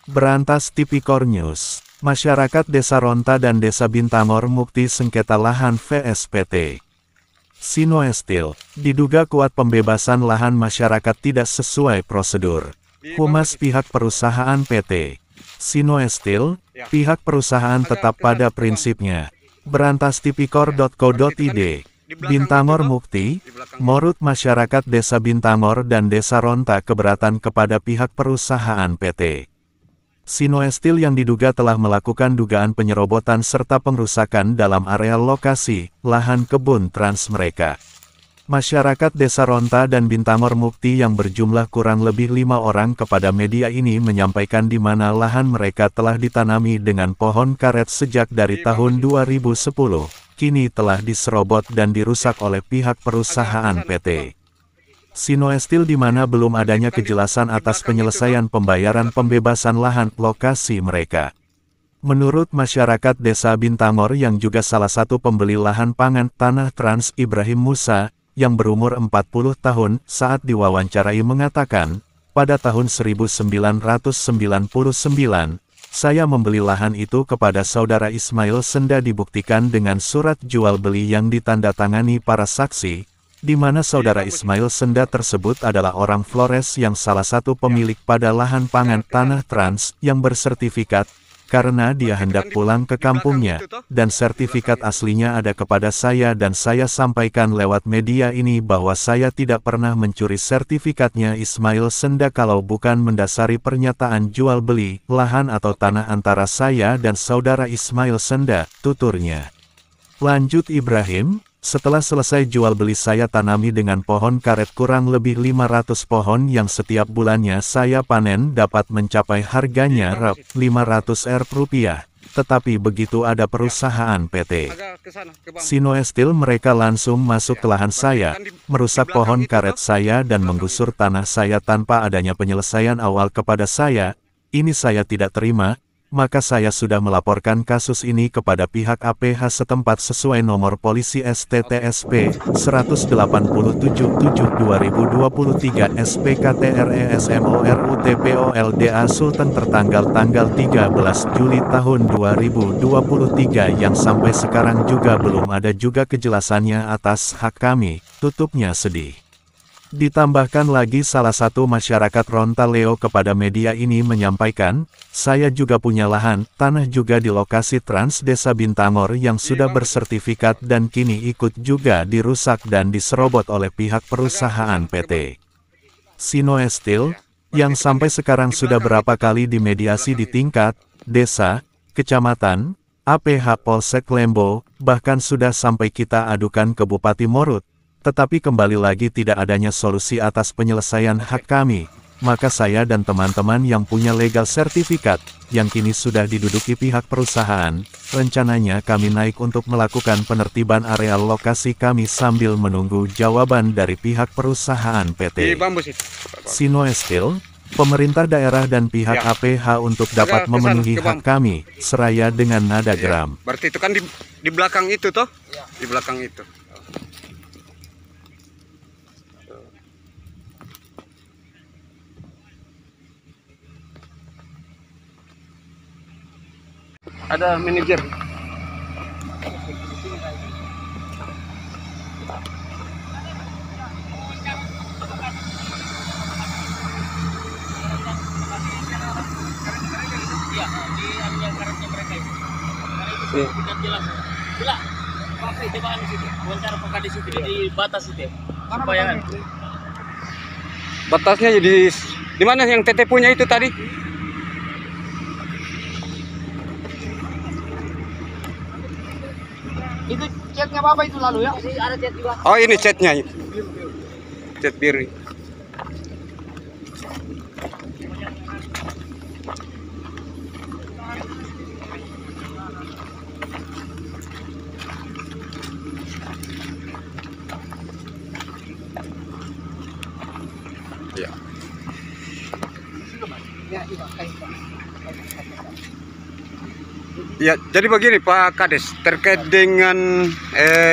Berantas Tipikor News. Masyarakat Desa Ronta dan Desa Bintamor Mukti sengketa lahan vs PT Sino Estil. Diduga kuat pembebasan lahan masyarakat tidak sesuai prosedur. Humas pihak perusahaan PT Sino Estil, pihak perusahaan tetap pada prinsipnya. Berantastipikor.co.id. Bintamor Mukti, Morut masyarakat Desa Bintamor dan Desa Ronta keberatan kepada pihak perusahaan PT Sino Estil yang diduga telah melakukan dugaan penyerobotan serta pengrusakan dalam area lokasi, lahan kebun trans mereka. Masyarakat Desa Ronta dan Bintamor Mukti yang berjumlah kurang lebih 5 orang kepada media ini menyampaikan di mana lahan mereka telah ditanami dengan pohon karet sejak dari tahun 2010, kini telah diserobot dan dirusak oleh pihak perusahaan PT Sino Estil di mana belum adanya kejelasan atas penyelesaian pembayaran pembebasan lahan lokasi mereka. Menurut masyarakat Desa Bintamor yang juga salah satu pembeli lahan pangan tanah trans Ibrahim Musa, yang berumur 40 tahun, saat diwawancarai mengatakan, pada tahun 1999, saya membeli lahan itu kepada saudara Ismail Senda dibuktikan dengan surat jual beli yang ditandatangani para saksi, di mana saudara Ismail Senda tersebut adalah orang Flores yang salah satu pemilik pada lahan pangan tanah trans yang bersertifikat, karena dia hendak pulang ke kampungnya, dan sertifikat aslinya ada kepada saya dan saya sampaikan lewat media ini bahwa saya tidak pernah mencuri sertifikatnya Ismail Senda kalau bukan mendasari pernyataan jual beli lahan atau tanah antara saya dan saudara Ismail Senda, tuturnya. Lanjut Ibrahim, setelah selesai jual beli saya tanami dengan pohon karet kurang lebih 500 pohon yang setiap bulannya saya panen dapat mencapai harganya Rp500 tetapi begitu ada perusahaan PT Sino Estil mereka langsung masuk ke lahan saya, merusak pohon karet saya dan menggusur tanah saya tanpa adanya penyelesaian awal kepada saya. Ini saya tidak terima. Maka saya sudah melaporkan kasus ini kepada pihak APH setempat sesuai nomor polisi STTSP 187/2023 SPKTRESMORUTPOLDA Sultan tertanggal tanggal 13 Juli tahun 2023 yang sampai sekarang juga belum ada juga kejelasannya atas hak kami, tutupnya sedih. Ditambahkan lagi salah satu masyarakat Ronta Leo kepada media ini menyampaikan, saya juga punya lahan, tanah juga di lokasi trans Desa Bintamor yang sudah bersertifikat dan kini ikut juga dirusak dan diserobot oleh pihak perusahaan PT Sino Estil, yang sampai sekarang sudah berapa kali dimediasi di tingkat desa, kecamatan, APH Polsek Lembo, bahkan sudah sampai kita adukan ke Bupati Morut. Tetapi kembali lagi tidak adanya solusi atas penyelesaian hak kami, maka saya dan teman-teman yang punya legal sertifikat, yang kini sudah diduduki pihak perusahaan, rencananya kami naik untuk melakukan penertiban areal lokasi kami sambil menunggu jawaban dari pihak perusahaan PT Sino Estil, pemerintah daerah dan pihak APH untuk dapat memenuhi hak kami, seraya dengan nada geram. Berarti itu kan di belakang itu toh? Di belakang itu. Ada manajer. Iya, di yang karetnya mereka itu. Karena itu sertifikat jelas. Bila, pakai tebakan di situ. Wawancara pakai di situ di batas itu. Supaya kan. Batasnya jadi di mana yang TT punya itu tadi? Itu catnya apa itu lalu ya? Ada cat juga. Oh ini catnya, cat biru. Ya. Ya, jadi begini Pak Kades, terkait dengan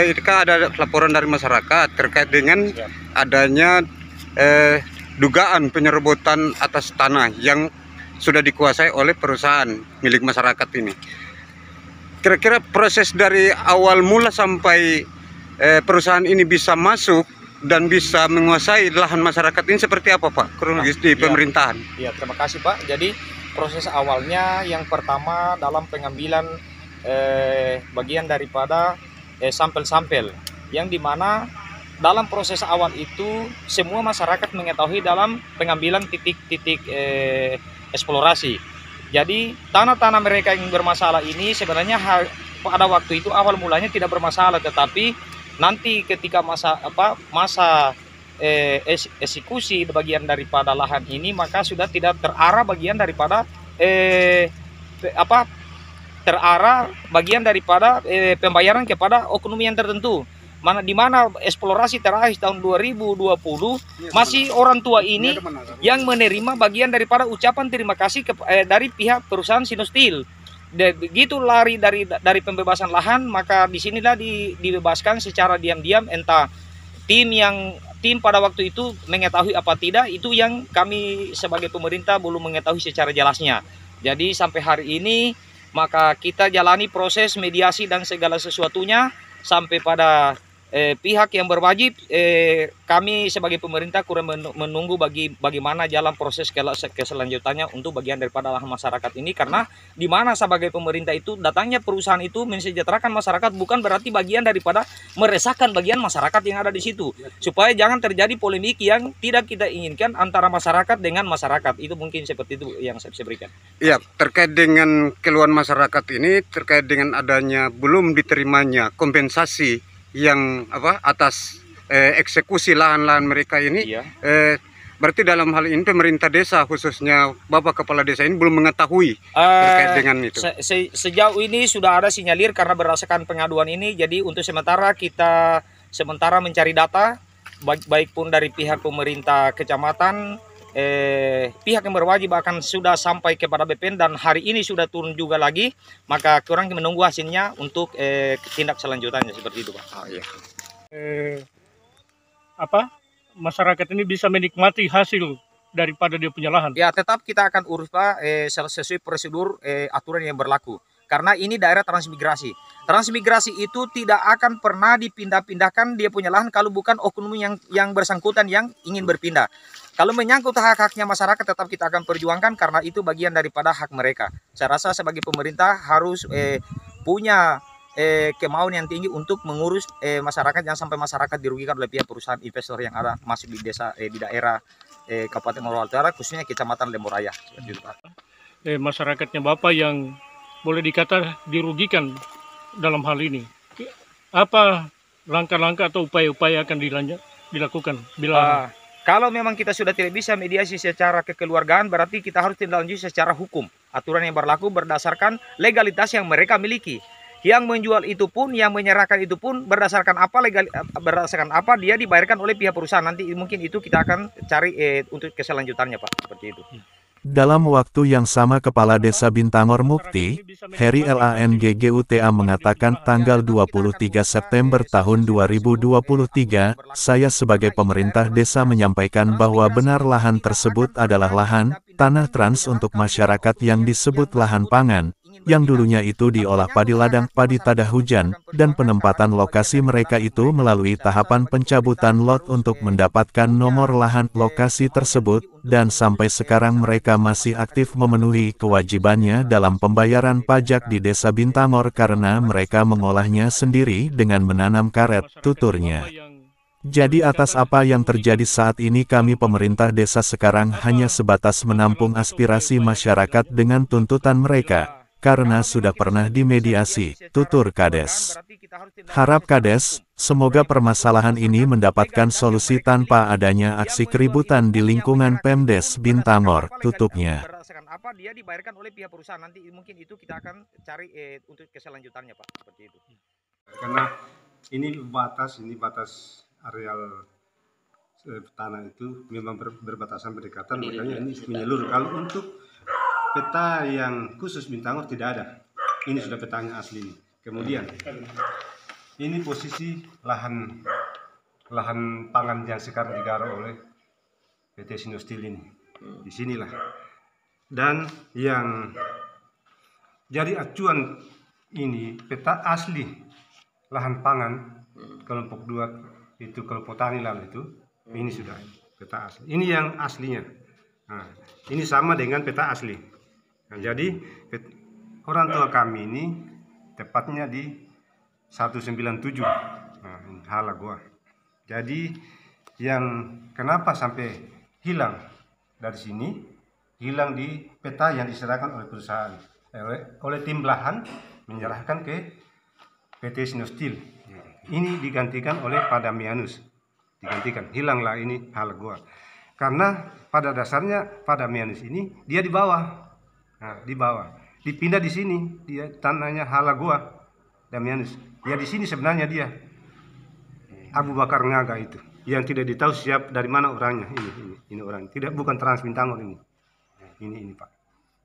itu kan ada laporan dari masyarakat terkait dengan adanya dugaan penyerobotan atas tanah yang sudah dikuasai oleh perusahaan milik masyarakat ini. Kira-kira proses dari awal mula sampai perusahaan ini bisa masuk dan bisa menguasai lahan masyarakat ini seperti apa, Pak? Kronologis di pemerintahan. Ya, terima kasih, Pak. Jadi proses awalnya yang pertama dalam pengambilan bagian daripada sampel-sampel, yang dimana dalam proses awal itu semua masyarakat mengetahui dalam pengambilan titik-titik eksplorasi. Jadi tanah-tanah mereka yang bermasalah ini sebenarnya pada waktu itu awal mulanya tidak bermasalah, tetapi nanti ketika masa eksekusi bagian daripada lahan ini, maka sudah tidak terarah bagian daripada terarah bagian daripada pembayaran kepada oknum yang tertentu. Di mana eksplorasi terakhir tahun 2020 masih orang tua ini yang menerima bagian daripada ucapan terima kasih dari pihak perusahaan Sinosteel. Begitu lari dari pembebasan lahan, maka disinilah dibebaskan secara diam-diam, entah tim pada waktu itu mengetahui apa tidak, itu yang kami sebagai pemerintah belum mengetahui secara jelasnya. Jadi sampai hari ini maka kita jalani proses mediasi dan segala sesuatunya sampai pada pihak yang berwajib. Kami sebagai pemerintah kurang menunggu bagaimana jalan proses keselanjutannya untuk bagian daripada lahan masyarakat ini, karena di mana sebagai pemerintah itu datangnya perusahaan itu mensejahterakan masyarakat, bukan berarti bagian daripada meresahkan bagian masyarakat yang ada di situ, supaya jangan terjadi polemik yang tidak kita inginkan antara masyarakat dengan masyarakat. Itu mungkin seperti itu yang saya bisa berikan. Iya, terkait dengan keluhan masyarakat ini, terkait dengan adanya belum diterimanya kompensasi yang atas eksekusi lahan-lahan mereka ini, iya. Berarti dalam hal ini pemerintah desa, khususnya Bapak Kepala Desa ini belum mengetahui terkait dengan itu. Sejauh ini sudah ada sinyalir karena berdasarkan pengaduan ini. Jadi untuk sementara kita mencari data, baik pun dari pihak pemerintah kecamatan, pihak yang berwajib akan sudah sampai kepada BPN dan hari ini sudah turun juga lagi, maka kurang menunggu hasilnya untuk tindak selanjutnya seperti itu, Pak. Oh, iya. Masyarakat ini bisa menikmati hasil daripada dia punya lahan? Ya, tetap kita akan urus, Pak, sesuai prosedur aturan yang berlaku. Karena ini daerah transmigrasi. Transmigrasi itu tidak akan pernah dipindah-pindahkan dia punya lahan kalau bukan oknum yang bersangkutan yang ingin berpindah. Kalau menyangkut hak-haknya masyarakat, tetap kita akan perjuangkan karena itu bagian daripada hak mereka. Saya rasa sebagai pemerintah harus punya kemauan yang tinggi untuk mengurus masyarakat, jangan sampai masyarakat dirugikan oleh pihak perusahaan investor yang ada masuk di desa di daerah Kabupaten Morowali Utara, khususnya Kecamatan Lemboraya. Masyarakatnya Bapak yang boleh dikata dirugikan dalam hal ini, apa langkah-langkah atau upaya-upaya akan dilakukan bila kalau memang kita sudah tidak bisa mediasi secara kekeluargaan, berarti kita harus tindak lanjut secara hukum. Aturan yang berlaku berdasarkan legalitas yang mereka miliki. Yang menjual itu pun, yang menyerahkan itu pun berdasarkan apa dia dibayarkan oleh pihak perusahaan. Nanti mungkin itu kita akan cari untuk keselanjutannya, Pak. Seperti itu. Dalam waktu yang sama Kepala Desa Bintangor Mukti, Heri LANGGUTA mengatakan tanggal 23 September tahun 2023, saya sebagai pemerintah desa menyampaikan bahwa benar lahan tersebut adalah lahan, tanah trans untuk masyarakat yang disebut lahan pangan, yang dulunya itu diolah padi ladang padi tada hujan, dan penempatan lokasi mereka itu melalui tahapan pencabutan lot untuk mendapatkan nomor lahan lokasi tersebut, dan sampai sekarang mereka masih aktif memenuhi kewajibannya dalam pembayaran pajak di Desa Bintangor karena mereka mengolahnya sendiri dengan menanam karet, tuturnya. Jadi atas apa yang terjadi saat ini kami pemerintah desa sekarang hanya sebatas menampung aspirasi masyarakat dengan tuntutan mereka. Karena sudah pernah dimediasi, tutur Kades. Harap Kades, semoga permasalahan ini mendapatkan solusi tanpa adanya aksi keributan di lingkungan Pemdes Bintangor, tutupnya. Berdasarkan apa dia dibayarkan oleh pihak perusahaan, nanti mungkin itu kita akan cari untuk keselanjutannya, Pak. Seperti itu. Karena ini batas areal tanah itu memang berbatasan berdekatan, makanya ini menyeluruh. Kalau untuk peta yang khusus Bintangor tidak ada. Ini sudah petanya asli ini. Kemudian ini posisi lahan pangan yang sekarang digarap oleh PT Sinosteel ini. Di sinilah Dan yang jadi acuan ini peta asli lahan pangan kelompok 2 itu, kelompok tani lalu itu, ini sudah peta asli. Ini yang aslinya. Nah, ini sama dengan peta asli. Nah, jadi orang tua kami ini tepatnya di 197. Nah, ini hala gua. Jadi yang kenapa sampai hilang dari sini, hilang di peta yang diserahkan oleh perusahaan, oleh tim lahan menyerahkan ke PT Sinosteel. Ini digantikan oleh Padamianus. Digantikan, hilanglah ini hala gua. Karena pada dasarnya Padamianus ini dia di bawah. Nah, di bawah. Dipindah di sini, dia tanahnya hala gua. Damianus. Ya di sini sebenarnya dia Abu Bakar Ngaga itu, yang tidak ditahu siap dari mana orangnya. Ini orang, tidak, bukan Trans Bintangor ini. Ini Pak.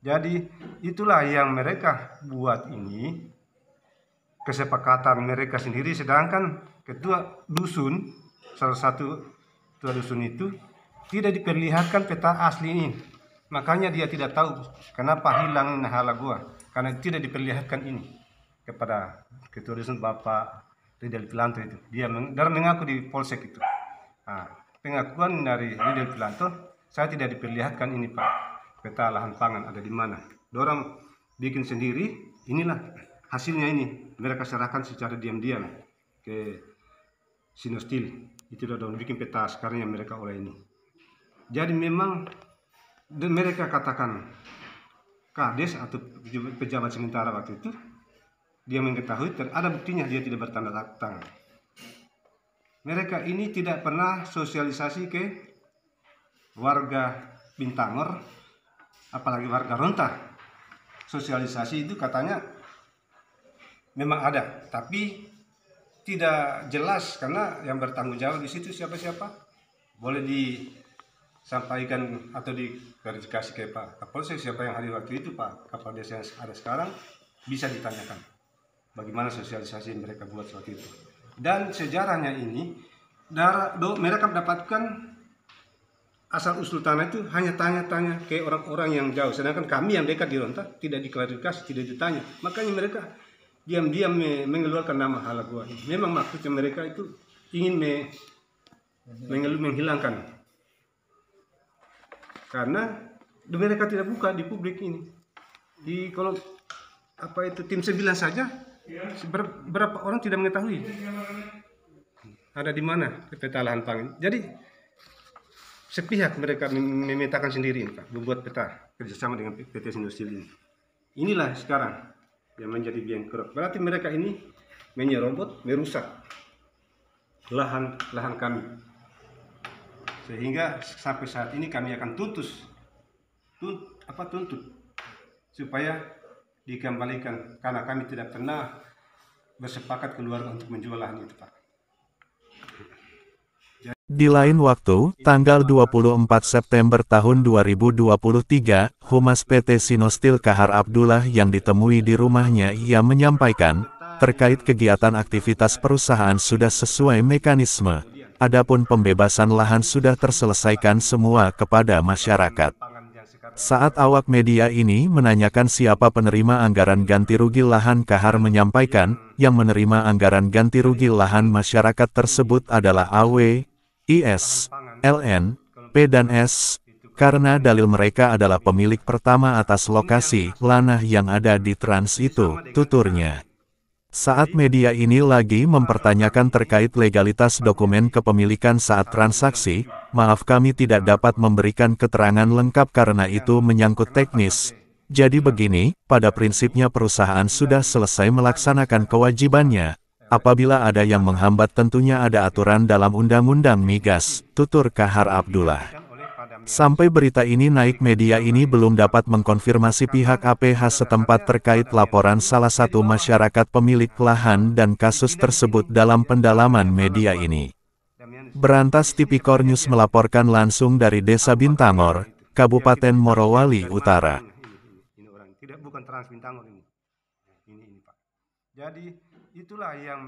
Jadi itulah yang mereka buat ini, kesepakatan mereka sendiri, sedangkan ketua dusun, salah satu ketua dusun itu tidak diperlihatkan peta asli ini. Makanya dia tidak tahu kenapa hilang hala gua, karena tidak diperlihatkan ini kepada ketua dusun Bapak Ridel Pilanto itu. Dia mengaku di polsek itu. Nah, pengakuan dari Ridel Pilanto, saya tidak diperlihatkan ini Pak, peta lahan pangan ada di mana. Dorang bikin sendiri, inilah hasilnya ini. Mereka serahkan secara diam-diam ke Sinosteel. Itu dorang bikin peta sekarang yang mereka oleh ini. Jadi memang mereka katakan Kades atau pejabat sementara waktu itu, dia mengetahui ada buktinya dia tidak bertanda tangan. Mereka ini tidak pernah sosialisasi ke warga Bintangor, apalagi warga Ronta. Sosialisasi itu katanya memang ada, tapi tidak jelas karena yang bertanggung jawab di situ siapa-siapa. Boleh disampaikan atau diklarifikasi ke Pak Kapolsek siapa yang hadir waktu itu, Pak Kapolres yang ada sekarang, bisa ditanyakan bagaimana sosialisasi yang mereka buat waktu itu. Dan sejarahnya ini, mereka mendapatkan asal usul tanah itu hanya tanya-tanya ke orang-orang yang jauh. Sedangkan kami yang dekat di Ronta tidak diklarifikasi, tidak ditanya. Makanya mereka diam-diam mengeluarkan nama hala gua. Memang maksudnya mereka itu ingin menghilangkan. Karena mereka tidak buka di publik ini. Kalau tim 9 saja, berapa orang tidak mengetahui ada di mana peta lahan pangan. Jadi sepihak mereka memetakan sendiri Pak, membuat peta kerjasama dengan PT Sinosteel ini. Inilah sekarang yang menjadi biang kerok. Berarti mereka ini menyerobot, merusak lahan kami. Sehingga sampai saat ini kami akan tuntut supaya dikembalikan, karena kami tidak pernah bersepakat keluarga untuk menjual lahan itu Pak. Di lain waktu, tanggal 24 September tahun 2023, Humas PT Sinosteel Kahar Abdullah yang ditemui di rumahnya, ia menyampaikan, terkait kegiatan aktivitas perusahaan sudah sesuai mekanisme. Adapun pembebasan lahan sudah terselesaikan semua kepada masyarakat. Saat awak media ini menanyakan siapa penerima anggaran ganti rugi lahan, Kahar menyampaikan, yang menerima anggaran ganti rugi lahan masyarakat tersebut adalah AW, IS, LN, P dan S, karena dalil mereka adalah pemilik pertama atas lokasi tanah yang ada di Trans itu, tuturnya. Saat media ini lagi mempertanyakan terkait legalitas dokumen kepemilikan saat transaksi, maaf kami tidak dapat memberikan keterangan lengkap karena itu menyangkut teknis. Jadi begini, pada prinsipnya perusahaan sudah selesai melaksanakan kewajibannya. Apabila ada yang menghambat tentunya ada aturan dalam Undang-Undang Migas, tutur Kahar Abdullah. Sampai berita ini naik, media ini belum dapat mengkonfirmasi pihak APH setempat terkait laporan salah satu masyarakat pemilik lahan dan kasus tersebut dalam pendalaman media ini. Berantas Tipikor News melaporkan langsung dari Desa Bintangor, Kabupaten Morowali Utara. Ini orang, tidak, bukan Trans Bintangor ini Pak. Jadi itulah yang